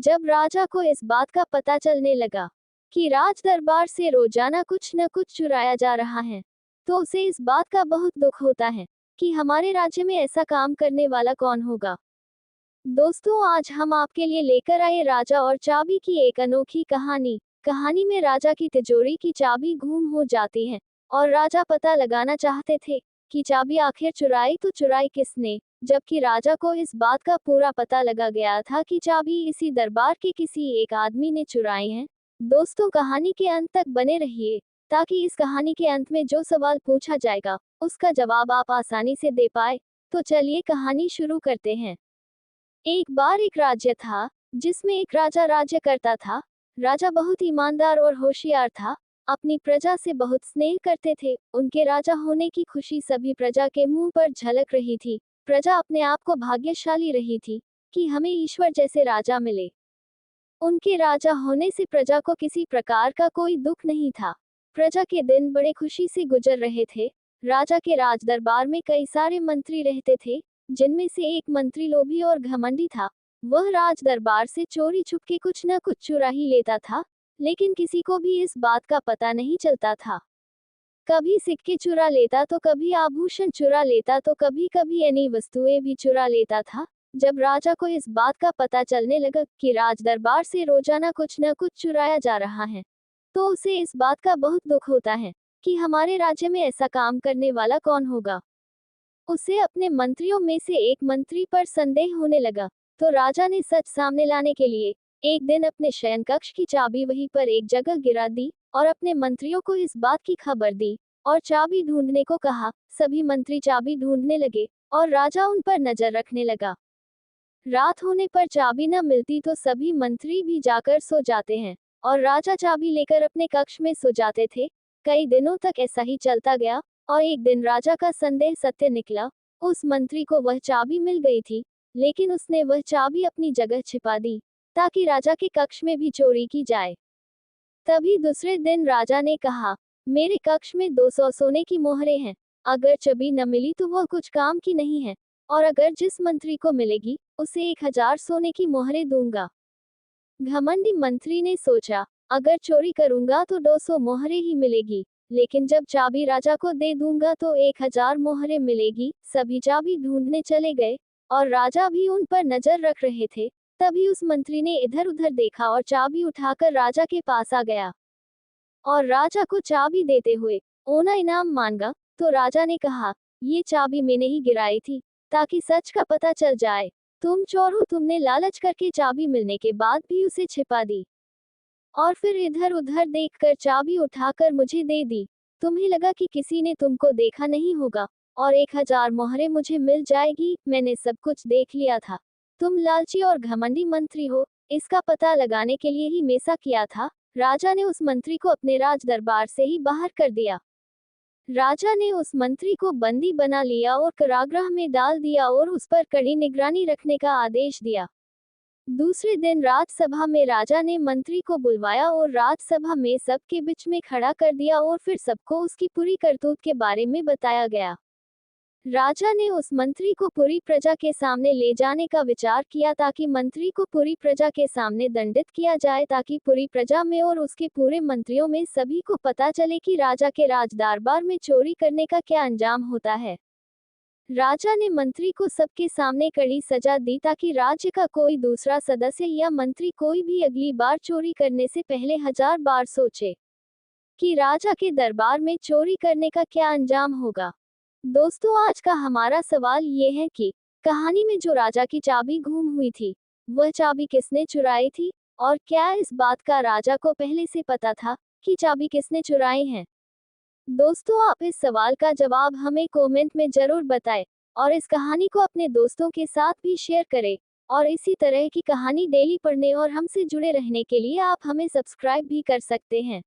जब राजा को इस बात का पता चलने लगा कि राज दरबार से रोजाना कुछ न कुछ चुराया जा रहा है, तो उसे इस बात का बहुत दुख होता है कि हमारे राज्य में ऐसा काम करने वाला कौन होगा। दोस्तों, आज हम आपके लिए लेकर आए राजा और चाबी की एक अनोखी कहानी। कहानी में राजा की तिजोरी की चाबी गुम हो जाती है और राजा पता लगाना चाहते थे कि चाबी आखिर चुराई तो चुराई किसने, जबकि राजा को इस बात का पूरा पता लगा गया था कि चाबी इसी दरबार के किसी एक आदमी ने चुराई है। दोस्तों, कहानी के अंत तक बने रहिए ताकि इस कहानी के अंत में जो सवाल पूछा जाएगा उसका जवाब आप आसानी से दे पाए। तो चलिए कहानी शुरू करते हैं। एक बार एक राज्य था जिसमें एक राजा राज्य करता था। राजा बहुत ईमानदार और होशियार था। अपनी प्रजा से बहुत स्नेह करते थे। उनके राजा होने की खुशी सभी प्रजा के मुंह पर झलक रही थी। प्रजा अपने आप को भाग्यशाली रही थी कि हमें ईश्वर जैसे राजा मिले। उनके राजा होने से प्रजा को किसी प्रकार का कोई दुख नहीं था। प्रजा के दिन बड़े खुशी से गुजर रहे थे। राजा के राज दरबार में कई सारे मंत्री रहते थे, जिनमें से एक मंत्री लोभी और घमंडी था। वह राज दरबार से चोरी छुपके कुछ न कुछ चुरा ही लेता था, लेकिन किसी को भी इस बात का पता नहीं चलता था। कभी सिक्के चुरा लेता तो कभी आभूषण चुरा लेता तो कभी कभी अन्य वस्तुएं भी चुरा लेता था। जब राजा को इस बात का पता चलने लगा कि राज दरबार से रोजाना कुछ न कुछ चुराया जा रहा है, तो उसे इस बात का बहुत दुख होता है कि हमारे राज्य में ऐसा काम करने वाला कौन होगा। उसे अपने मंत्रियों में से एक मंत्री पर संदेह होने लगा। तो राजा ने सच सामने लाने के लिए एक दिन अपने शयन कक्ष की चाबी वहीं पर एक जगह गिरा दी और अपने मंत्रियों को इस बात की खबर दी और चाबी ढूंढने को कहा। सभी मंत्री चाबी ढूंढने लगे और राजा उन पर नजर रखने लगा। रात होने पर चाबी न मिलती तो सभी मंत्री भी जाकर सो जाते हैं और राजा चाबी लेकर अपने कक्ष में सो जाते थे। कई दिनों तक ऐसा ही चलता गया और एक दिन राजा का संदेह सत्य निकला। उस मंत्री को वह चाबी मिल गई थी, लेकिन उसने वह चाबी अपनी जगह छिपा दी ताकि राजा के कक्ष में भी चोरी की जाए। तभी दूसरे दिन राजा ने कहा, मेरे कक्ष में 200 सोने की मोहरें हैं। अगर चाबी न मिली तो वह कुछ काम की नहीं है, और अगर जिस मंत्री को मिलेगी उसे 1000 सोने की मोहरें दूंगा। घमंडी मंत्री ने सोचा, अगर चोरी करूंगा तो 200 मोहरें ही मिलेगी, लेकिन जब चाबी राजा को दे दूंगा तो 1000 मोहरें मिलेगी। सभी चाबी ढूंढने चले गए और राजा भी उन पर नजर रख रहे थे। तभी उस मंत्री ने इधर उधर देखा और चाबी उठाकर राजा के पास आ गया और राजा को चाबी देते हुए ओना इनाम मांगा। तो राजा ने कहा, ये चाबी मैंने ही गिराई थी ताकि सच का पता चल जाए। तुम चोर हो, तुमने लालच करके चाबी मिलने के बाद भी उसे छिपा दी और फिर इधर उधर देखकर चाबी उठाकर मुझे दे दी। तुम्हें लगा कि किसी ने तुमको देखा नहीं होगा और 1000 मोहरें मुझे मिल जाएगी। मैंने सब कुछ देख लिया था। तुम लालची और घमंडी मंत्री हो। इसका पता लगाने के लिए ही मेसा किया था। राजा ने उस मंत्री को अपने राज दरबार से ही बाहर कर दिया। राजा ने उस मंत्री को बंदी बना लिया और कारागृह में डाल दिया और उस पर कड़ी निगरानी रखने का आदेश दिया। दूसरे दिन राजसभा में राजा ने मंत्री को बुलवाया और राजसभा में सबके बीच में खड़ा कर दिया और फिर सबको उसकी पूरी करतूत के बारे में बताया गया। राजा ने उस मंत्री को पूरी प्रजा के सामने ले जाने का विचार किया ताकि मंत्री को पूरी प्रजा के सामने दंडित किया जाए, ताकि पूरी प्रजा में और उसके पूरे मंत्रियों में सभी को पता चले कि राजा के राज दरबार में चोरी करने का क्या अंजाम होता है। राजा ने मंत्री को सबके सामने कड़ी सजा दी ताकि राज्य का कोई दूसरा सदस्य या मंत्री कोई भी अगली बार चोरी करने से पहले 1000 बार सोचे कि राजा के दरबार में चोरी करने का क्या अंजाम होगा। दोस्तों, आज का हमारा सवाल ये है कि कहानी में जो राजा की चाबी गुम हुई थी, वह चाबी किसने चुराई थी, और क्या इस बात का राजा को पहले से पता था कि चाबी किसने चुराई है। दोस्तों, आप इस सवाल का जवाब हमें कमेंट में जरूर बताएं और इस कहानी को अपने दोस्तों के साथ भी शेयर करें। और इसी तरह की कहानी डेली पढ़ने और हमसे जुड़े रहने के लिए आप हमें सब्सक्राइब भी कर सकते हैं।